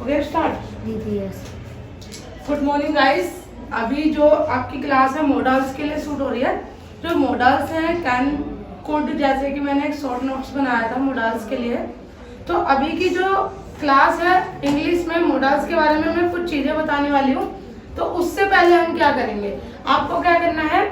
Okay start. दीदी yes. Good morning guys. अभी जो आपकी क्लास है मॉडल्स के लिए शूट हो रही है। जो मॉडल्स हैं कैन कुड, जैसे कि मैंने एक शॉर्ट नोट्स बनाया था मॉडल्स के लिए। तो अभी की जो क्लास है इंग्लिश में मॉडल्स के बारे में मैं कुछ चीजें बताने वाली हूँ। तो उससे पहले हम क्या करेंगे, आपको क्या करना है,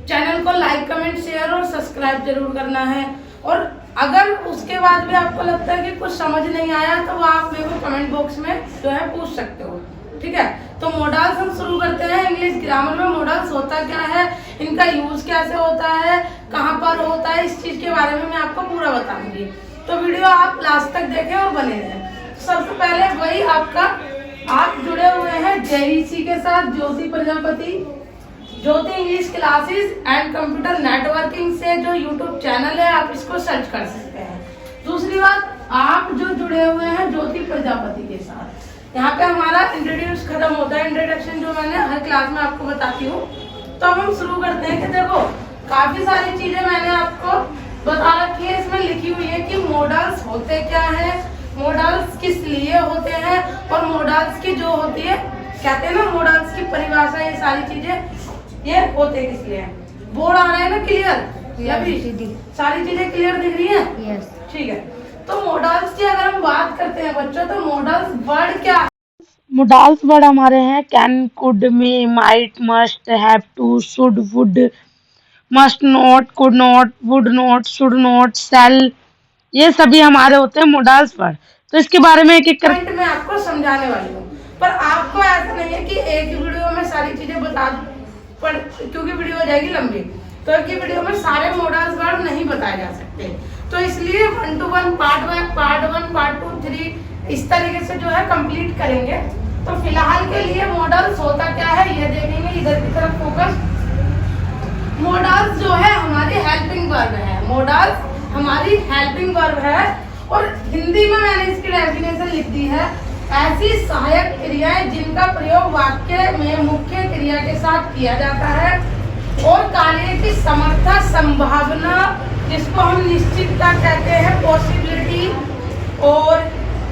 चैनल को लाइक कमेंट शेयर और सब्सक्राइब जरूर करना है। और अगर उसके बाद भी आपको लगता है कि कुछ समझ नहीं आया तो वो आप मेरे को कमेंट बॉक्स में जो है पूछ सकते हो, ठीक है। तो मॉडल्स हम शुरू करते हैं। इंग्लिश ग्रामर में मॉडल्स होता क्या है, इनका यूज कैसे होता है, कहाँ पर होता है, इस चीज के बारे में मैं आपको पूरा बताऊंगी। तो वीडियो आप लास्ट तक देखें और बने रहें। सबसे पहले वही आपका, आप जुड़े हुए हैं जेईसी के साथ, Jyoti Prajapati, Jyoti English classes and computer networking से जो यूट्यूब चैनल है आप इसको सर्च कर सकते हैं। दूसरी बात, आप जो जुड़े हुए हैं ज्योति प्रजापति के साथ, यहाँ पे हमारा इंट्रोड्यूस खत्म होता है, इंट्रोडक्शन जो मैंने हर क्लास में आपको बताती हूँ। तो अब हम शुरू करते हैं कि देखो काफी सारी चीजें मैंने आपको बता रखी है, इसमें लिखी हुई है कि मॉडल्स होते क्या है, मॉडल्स किस लिए होते हैं, और मॉडल्स की जो होती है, कहते हैं ना मॉडल्स की परिभाषा, ये सारी चीजें ये होते किस लिए हैं। बोर्ड आ रहा है ना क्लियर, या भी सारी चीजें क्लियर दिख रही है? यस। ठीक है। तो मॉडल्स की अगर हम बात करते हैं बच्चों, तो मॉडल्स वर्ड क्या है? मॉडल्स वर्ड हमारे हैं can, could, may, might, must, have to, should, would, must not, could not, would not, should not, shall, ये सभी हमारे होते हैं मॉडल्स वर्ड। तो इसके बारे में एक एक करके मैं आपको समझाने वाली हूँ। पर आपको ऐसा नहीं है कि एक ही वीडियो में सारी चीजें बता पर, क्योंकि वीडियो हो जाएगी लंबी, तो एक ही वीडियो में सारे मॉडल्स वर्ड नहीं बताए जा सकते। तो इसलिए 1 to 1 पार्ट 1 पार्ट 2 3 इस तरीके से जो है कंप्लीट करेंगे। तो फिलहाल के लिए मॉडल्स होता क्या है ये देखेंगे, इधर की तरफ फोकस। मॉडल्स जो है हमारी हेल्पिंग वर्ब है, मॉडल्स हमारी हेल्पिंग वर्ब है। और हिंदी में मैंने इसकी डेफिनेशन लिख दी है, ऐसी सहायक क्रियाएं जिनका प्रयोग वाक्य में मुख्य क्रिया के साथ किया जाता है और कार्य की समर्था, संभावना, जिसको हम निश्चितता कहते हैं, पॉसिबिलिटी, और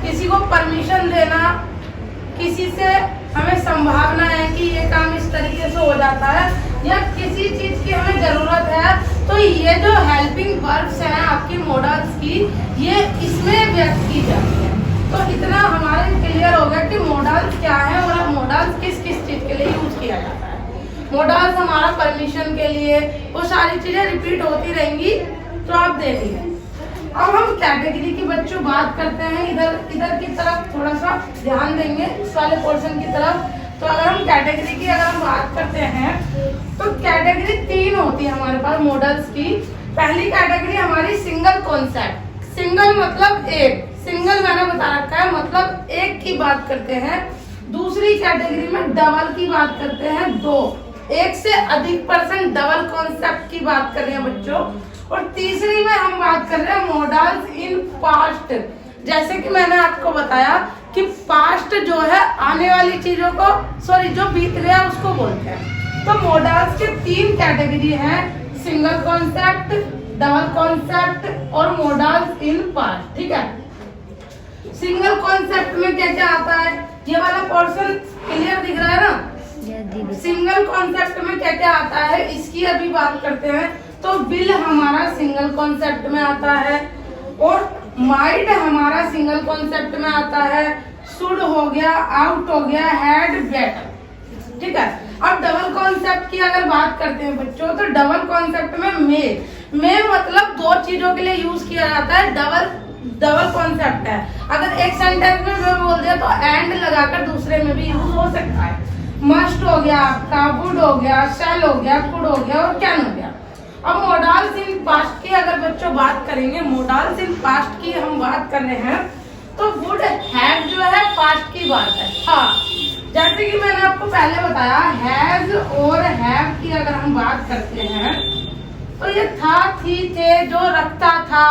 किसी को परमिशन देना, किसी से हमें संभावना है कि ये काम इस तरीके से हो जाता है, या किसी चीज की हमें जरूरत है। तो ये जो हेल्पिंग वर्ब्स हैं आपकी मॉडल्स की, ये इसमें व्यक्त की जाती है। तो इतना हमारे क्लियर हो गया कि मॉडल्स क्या है और मॉडल्स किस किस चीज के लिए यूज किया जाता है। मॉडल्स हमारा परमिशन के लिए, वो सारी चीजें रिपीट होती रहेंगी, तो आप देखिए। अब हम कैटेगरी की बच्चों बात करते हैं, इधर की तरफ थोड़ा सा ध्यान देंगे, इस वाले पोर्शन की तरफ। तो अगर हम कैटेगरी की अगर हम बात करते हैं तो कैटेगरी 3 होती है हमारे पास मॉडल्स की। पहली कैटेगरी हमारी सिंगल कॉन्सेप्ट, सिंगल मतलब एक, सिंगल मैंने बता रखा है मतलब एक की बात करते हैं। दूसरी कैटेगरी में डबल की बात करते हैं, 2, एक से अधिक पर्सन डबल कॉन्सेप्ट की बात कर रहे हैं बच्चों। और तीसरी में हम बात कर रहे हैं मॉडल्स इन पास्ट, जैसे कि मैंने आपको बताया कि पास्ट जो है आने वाली चीजों को, सॉरी जो बीत गया उसको बोलते हैं। तो मॉडल्स के 3 कैटेगरी हैं, सिंगल कॉन्सेप्ट, डबल कॉन्सेप्ट और मॉडल्स इन पास्ट, ठीक है। सिंगल कॉन्सेप्ट में क्या क्या आता है, ये वाला पोर्शन क्लियर दिख रहा है ना। सिंगल कॉन्सेप्ट में क्या क्या आता है इसकी अभी बात करते हैं। तो विल हमारा सिंगल कॉन्सेप्ट में आता है, और माइट हमारा सिंगल कॉन्सेप्ट में आता है, शुड हो गया, आउट हो गया, हैड, बेटर, ठीक है। अब डबल कॉन्सेप्ट की अगर बात करते हैं बच्चों, तो डबल कॉन्सेप्ट में मे मतलब 2 चीजों के लिए यूज किया जाता है। डबल कॉन्सेप्ट है, अगर एक सेंटेंस में मैं बोल दिया तो एंड लगाकर दूसरे में भी यूज हो सकता है। मस्ट हो गया आपका, वुड हो गया, शैल हो गया, कुड हो गया और कैन हो गया। अब मॉडल्स इन पास्ट की अगर बच्चों बात करेंगे, मॉडल्स इन पास्ट की हम बात कर रहे हैं, तो वुड हैव जो है पास्ट की बात है। हाँ, जैसे कि मैंने आपको पहले बताया, हैज और हैव की अगर हम बात करते हैं तो ये था, थी, थे, जो रखता था,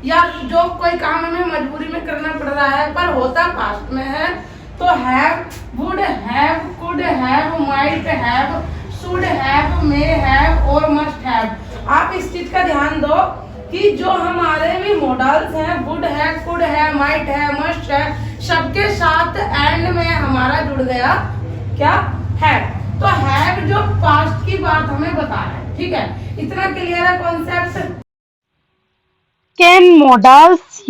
या जो कोई काम हमें मजबूरी में करना पड़ रहा है पर होता पास्ट में है। तो have, would have, could have, might have, should have, may have और मस्ट हैव। आप इस चीज का ध्यान दो कि जो हमारे भी मॉडल्स हैं, वुड है, कुड है, माइट है, मस्ट है, सबके साथ एंड में हमारा जुड़ गया क्या है। तो हैव जो पास्ट की बात हमें बता रहा है, ठीक है, इतना क्लियर है कॉन्सेप्ट। Can models.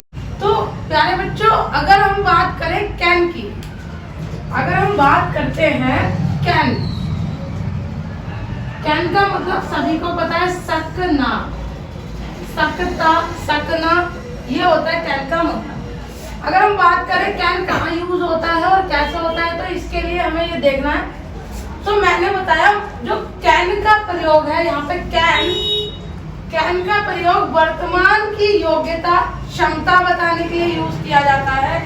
तो प्यारे बच्चों, अगर हम बात करें कैन की, अगर हम बात करते हैं कैन, कैन का मतलब सभी को पता है सकना, सकता, सकना, ये होता है कैन का मतलब। अगर हम बात करें कैन कहाँ यूज होता है और कैसे होता है, तो इसके लिए हमें ये देखना है। तो मैंने बताया जो कैन का प्रयोग है यहाँ पे, कैन का प्रयोग वर्तमान की योग्यता, क्षमता बताने के लिए यूज किया जाता है।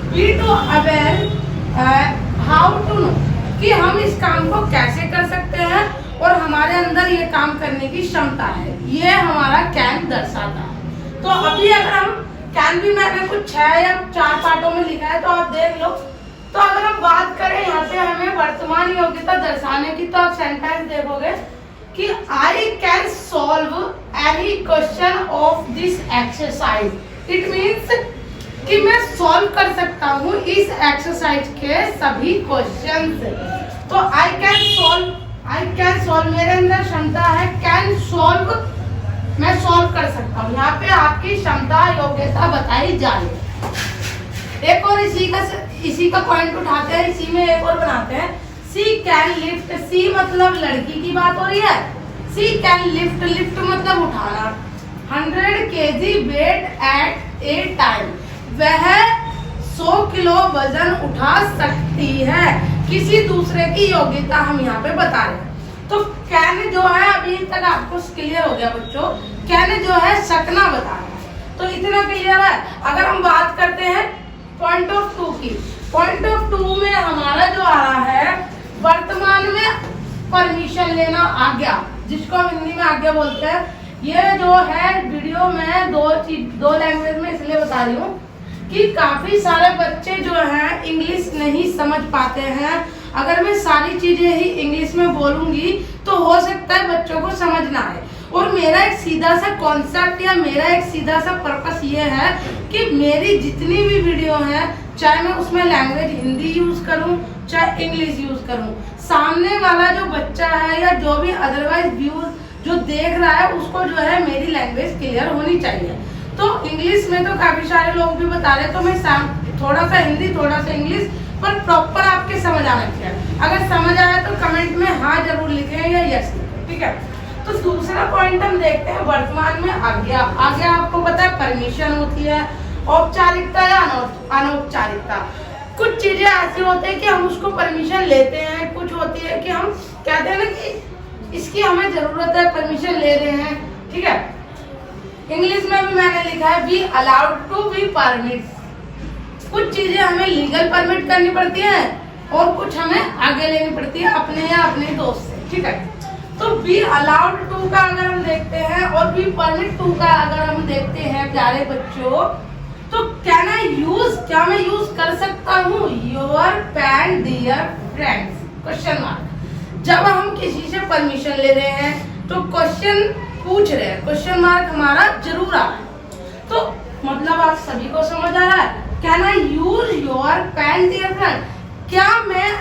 Be to aware how to know, कि हम इस काम को कैसे कर सकते हैं और हमारे अंदर ये काम करने की क्षमता है, ये हमारा कैन दर्शाता है। तो अभी अगर हम कैन भी मैंने कुछ 6 या 4 पार्टों में लिखा है, तो आप देख लो। तो अगर हम बात करें यहाँ पे हमें वर्तमान योग्यता दर्शाने की, तो आप सेंटेंस देखोगे कि I can solve any question of this exercise. It means कि मैं सॉल्व कर सकता हूँ इस एक्सरसाइज के सभी क्वेश्चंस। तो आई कैन सॉल्व, मेरे अंदर क्षमता है, कैन सॉल्व, मैं सॉल्व कर सकता हूँ। यहाँ पे आपकी क्षमता, योग्यता बताई जा रही है। एक और इसी का पॉइंट उठाते हैं, इसी में एक और बनाते हैं। सी कैन लिफ्ट, सी मतलब लड़की की बात हो रही है। सी कैन लिफ्ट, लिफ्ट मतलब उठाना, 100 kg weight at a time, वह 100 किलो वजन उठा सकती है। किसी दूसरे की योग्यता हम यहाँ पे बता रहे हैं। तो कैन जो है, अभी तक आपको क्लियर हो गया बच्चों, कैन जो है सकना बता रहा है। तो इतना क्लियर है। अगर हम बात करते हैं पॉइंट ऑफ 2 की, पॉइंट ऑफ 2 में हमारा जो आ रहा है वर्तमान में परमिशन लेना, आज्ञा, जिसको हम हिंदी में आज्ञा बोलते हैं। ये जो है वीडियो में दो लैंग्वेज में इसलिए बता रही हूँ कि काफी सारे बच्चे जो हैं इंग्लिश नहीं समझ पाते हैं। अगर मैं सारी चीजें ही इंग्लिश में बोलूंगी तो हो सकता है बच्चों को समझ ना आए। और मेरा एक सीधा सा कॉन्सेप्ट या मेरा एक सीधा सा पर्पस ये है कि मेरी जितनी भी वीडियो है, चाहे मैं उसमें लैंग्वेज हिंदी यूज करूं चाहे इंग्लिश यूज करूं, सामने वाला जो बच्चा है या जो भी अदरवाइज व्यूज जो देख रहा है उसको जो है मेरी लैंग्वेज क्लियर होनी चाहिए। तो इंग्लिश में तो काफी सारे लोग भी बता रहे, तो मैं थोड़ा सा हिंदी थोड़ा सा इंग्लिश, पर प्रॉपर आपके समझ आना चाहिए। अगर समझ आया तो कमेंट में हाँ जरूर लिखें या यस लिखें, ठीक है। तो दूसरा पॉइंट हम देखते हैं वर्तमान में आज्ञा। आज्ञा आपको पता है परमिशन होती है, औपचारिकता या अनौपचारिकता। कुछ चीजें ऐसी होती है कि हम उसको परमिशन लेते हैं, कुछ होती है कि हम कहते हैं ना कि इसकी हमें जरूरत है, परमिशन ले रहे हैं, ठीक है। इंग्लिश में भी मैंने लिखा है be allowed to be permit. कुछ चीजें हमें लीगल परमिट करनी पड़ती है और कुछ हमें आगे लेनी पड़ती है अपने या अपने दोस्त से, ठीक है। तो बी अलाउड टू का अगर हम देखते हैं और बी परमिट टू का अगर हम देखते हैं प्यारे बच्चों, तो कैन आई यूज, क्या मैं यूज कर सकता हूँ your pen dear friends, question mark. जब हम किसी से परमिशन ले रहे हैं तो क्वेश्चन पूछ रहे हैं, क्वेश्चन मार्क हमारा जरूर आ रहा है। तो मतलब आप सभी को समझ आ रहा है, can I use your pen dear friend, क्या मैं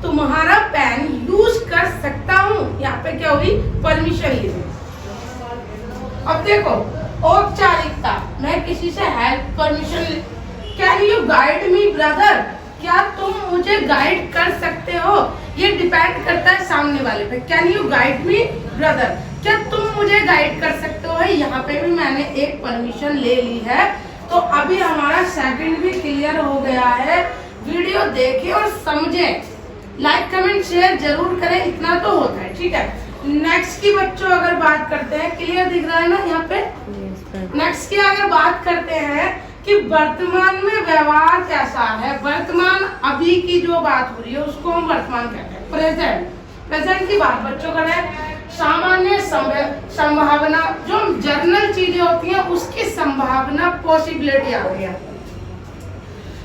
तुम्हारा पेन यूज कर सकता हूँ। यहाँ पे क्या हुई, परमिशन ली। अब देखो औपचारिकता, मैं किसी से help permission, can you guide me brother, क्या तुम मुझे गाइड कर सकते हो। ये डिपेंड करता है सामने वाले पे। Can you guide me brother, क्या तुम मुझे गाइड कर सकते हो। यहाँ पे भी मैंने एक परमिशन ले ली है। तो अभी हमारा सेकंड भी क्लियर हो गया है। वीडियो देखें और समझें, लाइक कमेंट शेयर जरूर करें, इतना तो होता है, ठीक है। नेक्स्ट की बच्चों अगर बात करते हैं, क्लियर दिख रहा है ना यहाँ पे। नेक्स्ट की अगर बात करते हैं कि वर्तमान में व्यवहार कैसा है, वर्तमान अभी की जो बात हो रही है उसको हम वर्तमान कहते हैं। प्रेजेंट, प्रेजेंट की बात बच्चों करें। सामान्य संभावना, जो जर्नल चीजें होती हैं उसकी संभावना, पॉसिबिलिटी आ गई है।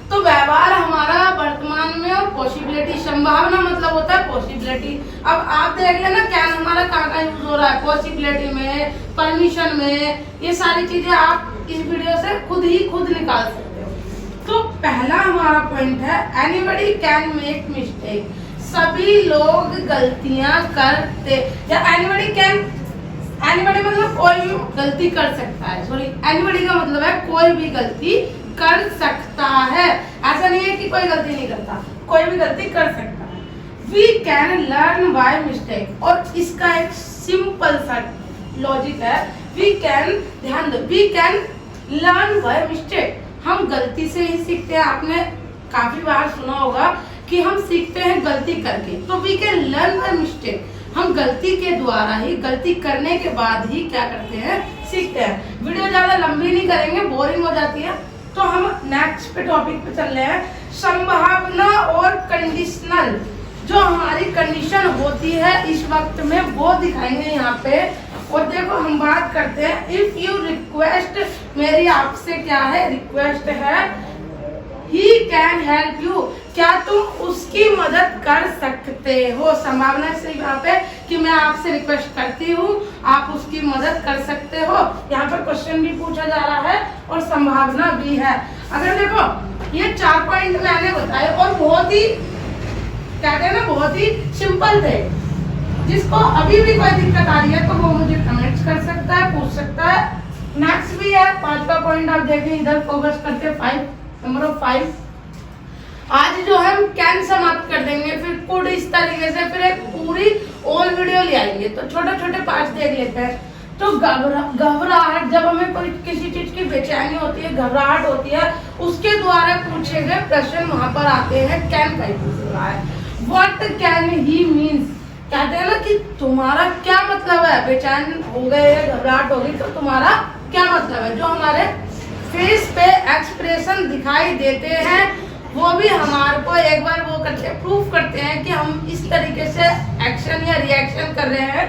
तो व्यवहार हमारा वर्तमान में और पॉसिबिलिटी, संभावना मतलब होता है पॉसिबिलिटी। अब आप देख लेना कैन हमारा कहाँ कहाँ यूज हो रहा है, पॉसिबिलिटी में, परमिशन में, ये सारी चीजें आप इस वीडियो से खुद निकाल सकते हो। तो पहला हमारा पॉइंट है एनीबडी कैन मेक मिस्टेक, सभी लोग गलतियां करते, या एनीबडी मतलब कोई भी गलती कर सकता है, सॉरी एनीबडी का मतलब है कोई भी गलती कर सकता है, ऐसा नहीं है कि कोई गलती नहीं करता, कोई भी गलती कर सकता है। We can learn by mistake, और इसका एक सिंपल सा लॉजिक है, we can learn by mistake, हम गलती से ही सीखते हैं। आपने काफी बार सुना होगा कि हम सीखते हैं गलती करके, तो we can learn by mistake, हम गलती के द्वारा ही, गलती करने के बाद ही क्या करते हैं, सीखते हैं। वीडियो ज्यादा लंबी नहीं करेंगे, बोरिंग हो जाती है, तो हम नेक्स्ट पे टॉपिक पे चल रहे हैं। संभावना और कंडीशनल, जो हमारी कंडीशन होती है इस वक्त में, वो दिखाएंगे यहाँ पे। और देखो हम बात करते हैं इफ यू रिक्वेस्ट, मेरी आपसे क्या है, रिक्वेस्ट है, ही कैन हेल्प यू, क्या तुम उसकी मदद कर सकते हो। संभावना से यहाँ पे कि मैं आपसे रिक्वेस्ट करती हूँ, आप उसकी मदद कर सकते हो, यहाँ पर क्वेश्चन भी पूछा जा रहा है और संभावना भी है। अगर देखो ये 4 पॉइंट मैंने बताए और बहुत ही कहते हैं ना, बहुत ही सिंपल थे, जिसको अभी भी कोई दिक्कत आ रही है तो वो मुझे कमेंट्स कर सकता है, पूछ सकता है। नेक्स्ट भी है 5वां पॉइंट, आप देखें इधर फोकस करते 5, नंबर 5। आज जो है हम कैन समाप्त कर देंगे, फिर कुड इस तरीके से, फिर एक पूरी ऑल वीडियो ले आएंगे। तो छोटे छोटे पार्ट देख लेते हैं। तो घबराहट, जब हमें कोई किसी चीज की बेचैनी होती है, घबराहट होती है, उसके द्वारा पूछे गए प्रश्न वहां पर आते हैं, कैन का यूज हो रहा है। व्हाट कैन ही मीन्स, कहते हैं ना कि तुम्हारा क्या मतलब है, बेचैन हो गए, घबराहट होगी तो तुम्हारा क्या मतलब है। जो हमारे फेस पे एक्सप्रेशन दिखाई देते हैं वो भी हमारे को एक बार वो करते हैं, प्रूफ करते हैं कि हम इस तरीके से एक्शन या रिएक्शन कर रहे हैं।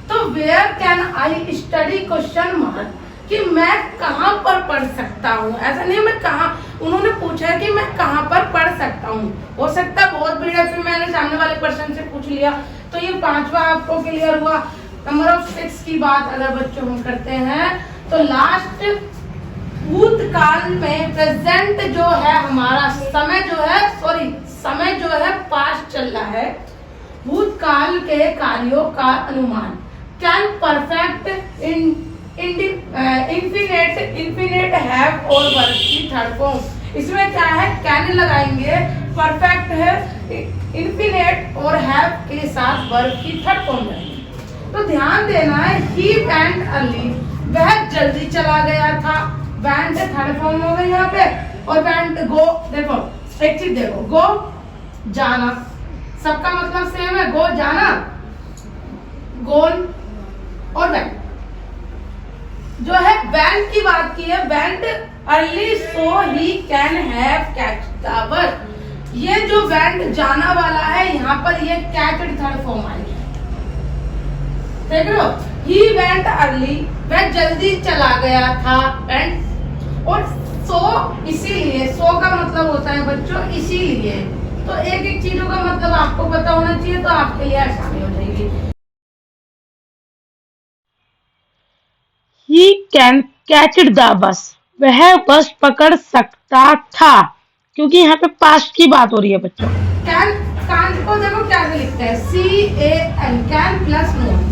तो where can I study, question mark, कि मैं कहाँ पर पढ़ सकता हूँ, ऐसा नहीं मैं कहाँ, उन्होंने पूछा है कि मैं कहाँ पर पढ़ सकता हूँ। हो सकता है बहुत भीड़ है, फिर मैंने सामने वाले पर्सन से पूछ लिया, तो ये 5वां आपको क्लियर हुआ। नंबर ऑफ 6 की बात अगर बच्चों हम करते हैं तो लास्ट भूतकाल में, प्रेजेंट जो है हमारा समय जो है, समय जो है पास्ट चल रहा है, भूतकाल के कार्यों का अनुमान। कैन परफेक्ट इन्फिनेट हैव और वर्ब की थर्ड फॉर्म, इसमें क्या है, कैन लगाएंगे, परफेक्ट है, इन्फिनेट और हैव के साथ वर्ब की थर्ड फॉर्म लगाएंगे। तो ध्यान देना है, ही वेंट अर्ली, वह जल्दी चला गया था, वेंट थर्ड फॉर्म हो गई यहाँ पे, और वेंट गो, देखो एक चीज देखो, गो जाना, सबका मतलब सेम है, गो जाना, गोन और वेंट। जो है वेंट की बात की है, went early so he can have catch the bus, ये जो वेंट जाना वाला है यहाँ पर ये कैचड थर्ड फॉर्म आई है, देख रहे हो, ही वेंट अर्ली, वह जल्दी चला गया था, वेंट, और सो इसीलिए, सो का मतलब होता है बच्चों इसीलिए। तो एक एक चीजों का मतलब आपको पता होना चाहिए, तो आपके लिए आसानी हो जाएगी। He can catch the bus, वह बस पकड़ सकता था, क्योंकि यहाँ पे पास्ट की बात हो रही है बच्चों। कैन, कांट को देखो क्या लिखते हैं, CAN, can plus note,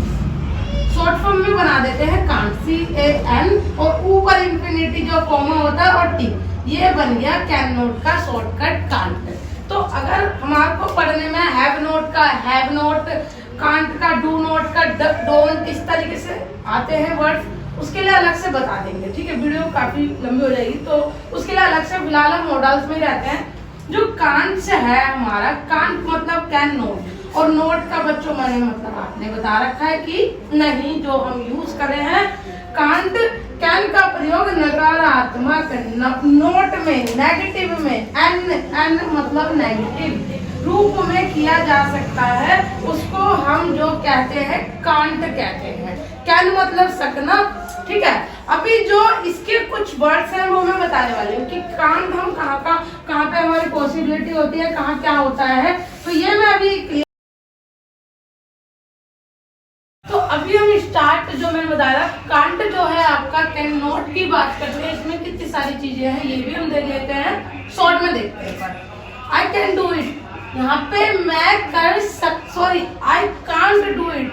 short form में बना देते हैं कांट, CAN, और ऊपर इंफिनिटी जो कॉमा होता है और टी, ये बन गया कैन नोट का शॉर्टकट कांट। तो अगर हमारे को पढ़ने में हैव नोट का हैव नोट, कांट का डू नोट का डोंट, इस तरीके से आते हैं वर्ड्स, उसके लिए अलग से बता देंगे, ठीक है, वीडियो काफी लंबी हो जाएगी, तो उसके लिए अलग से, फिलहाल हम मॉडल्स में ही रहते हैं। जो कांट से है हमारा, कांट मतलब कैन नोट, और नोट का बच्चों मैंने मतलब आपने बता रखा है कि नहीं, जो हम यूज कर रहे हैं कांट, कैन का प्रयोग नकारात्मक नोट में, नेगेटिव में, एन मतलब नेगेटिव रूप में किया जा सकता है, उसको हम जो कहते हैं कांट कहते हैं। कैन मतलब सकना, ठीक है। अभी जो इसके कुछ वर्ड्स हैं वो मैं बताने वाली हूँ कि कांट हम कहाँ पे हमारी पॉसिबिलिटी होती है, कहाँ क्या होता है, तो ये मैं अभी कैन नॉट की बात करते हैं, इसमें कितनी सारी चीजें हैं, ये भी हम देख लेते हैं, शॉर्ट में देखते हैं। आई कैन डू इट, यहाँ पे मैं कर sorry I can't do it,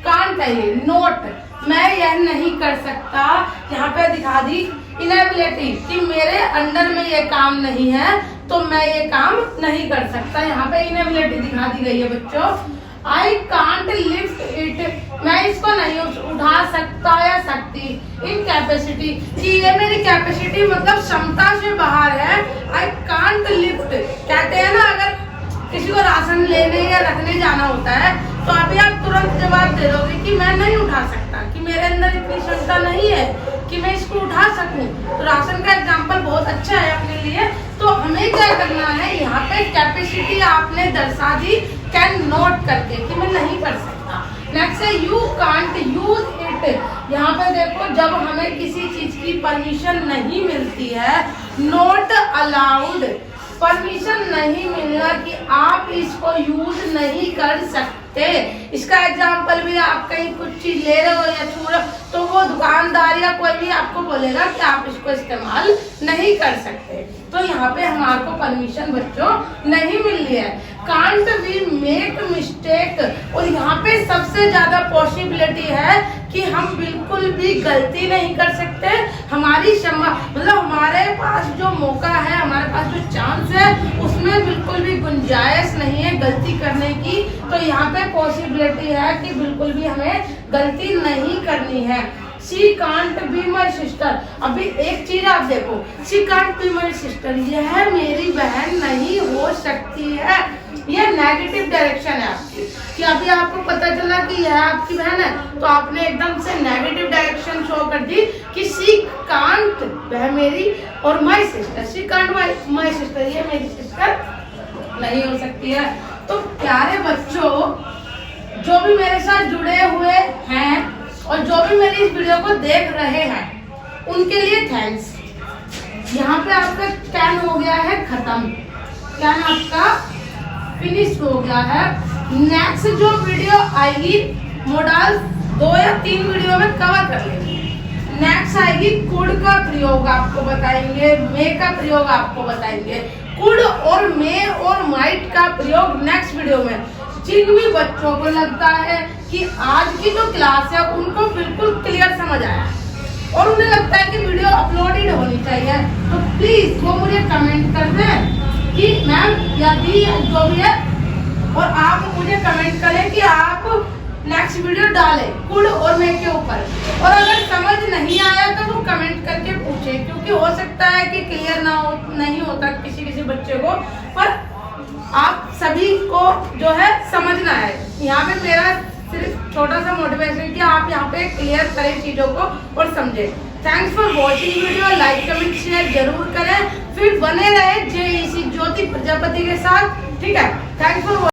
can't है ये, नॉट मैं यह नहीं कर सकता। यहाँ पे दिखा दी इनेबिलिटी कि मेरे अंडर में ये काम नहीं है तो मैं ये काम नहीं कर सकता। यहाँ पे इनेबिलिटी दिखा दी गई है बच्चों। आई कांट लिफ्ट इट, मैं इसको नहीं उठा सकता या सकती। इन कैपेसिटी कि ये मेरी कैपेसिटी मतलब क्षमता से बाहर है। आई कांट लिफ्ट, कहते हैं ना अगर किसी को राशन लेने या रखने जाना होता है तो अभी आप तुरंत जवाब दे दोगे कि मैं नहीं उठा सकता, कि मेरे अंदर इतनी क्षमता नहीं है कि मैं इसको उठा सकूं। तो राशन का एग्जांपल बहुत अच्छा है अपने लिए। तो हमें क्या करना है, यहाँ पे कैपेसिटी आपने दर्शा दी कैन नॉट करके कि मैं नहीं कर सकता। नेक्स्ट है यू कांट यूज इट, यहाँ पे देखो जब हमें किसी चीज की परमिशन नहीं मिलती है, नॉट अलाउड, परमिशन नहीं मिलना कि आप इसको यूज नहीं कर सकते। इसका एग्जांपल भी आप कहीं कुछ चीज ले रहे हो या छू रहे हो तो वो दुकानदार या कोई भी आपको बोलेगा कि आप इसको इस्तेमाल नहीं कर सकते। तो यहाँ पे हमारे को परमिशन बच्चों नहीं मिल रही है। कांट वी मेक मिस्टेक, और यहाँ पे सबसे ज्यादा पॉसिबिलिटी है कि हम बिल्कुल भी गलती नहीं कर सकते। हमारी मतलब हमारे पास जो मौका है, हमारे पास जो चांस है उसमें बिल्कुल भी गुंजाइश नहीं है गलती करने की। तो यहाँ पे पॉसिबिलिटी है कि बिल्कुल भी हमें गलती नहीं करनी है। She can't be my sister, अभी एक चीज आप देखो, she can't be my sister, यह मेरी बहन नहीं हो सकती है। यह नेगेटिव डायरेक्शन है आपकी, कि अभी आपको पता चला कि यह आपकी बहन है तो आपने एकदम से नेगेटिव डायरेक्शन शो कर दी कि शी कांट, वह मेरी, और my sister, she can't my sister, ये मेरी सिस्टर नहीं हो सकती है। तो प्यारे बच्चों, जो भी मेरे साथ जुड़े हुए हैं और जो भी मेरी इस वीडियो को देख रहे हैं उनके लिए थैंक्स। यहाँ पे आपका कैन हो गया है खत्म, कैन आपका फिनिश हो गया है। नेक्स्ट जो वीडियो आएगी मॉडल 2 या 3 वीडियो में कवर कर लेंगे। नेक्स्ट आएगी कुड का प्रयोग आपको बताएंगे, मे का प्रयोग आपको बताएंगे, कुड और मे और माइट का प्रयोग नेक्स्ट वीडियो में। जिन भी बच्चों को लगता है कि आज की जो क्लास है उनको बिल्कुल क्लियर समझ आया और उन्हें लगता है कि वीडियो अपलोडेड होनी चाहिए, तो प्लीज वो मुझे कमेंट कर दें कि मैम यदि जो भी है, और आप मुझे कमेंट करें कि आप नेक्स्ट वीडियो डालें कुड और मे के ऊपर। और अगर समझ नहीं आया तो वो कमेंट करके पूछें, क्योंकि हो सकता है कि क्लियर नहीं होता किसी बच्चे को, पर आप सभी को जो है समझना है। यहाँ पे मेरा सिर्फ छोटा सा मोटिवेशन कि आप यहाँ पे क्लियर करें चीजों को और समझें। Thanks for watching video, like comment share जरूर करें, फिर बने रहे JEC ज्योति प्रजापति के साथ, ठीक है। Thanks for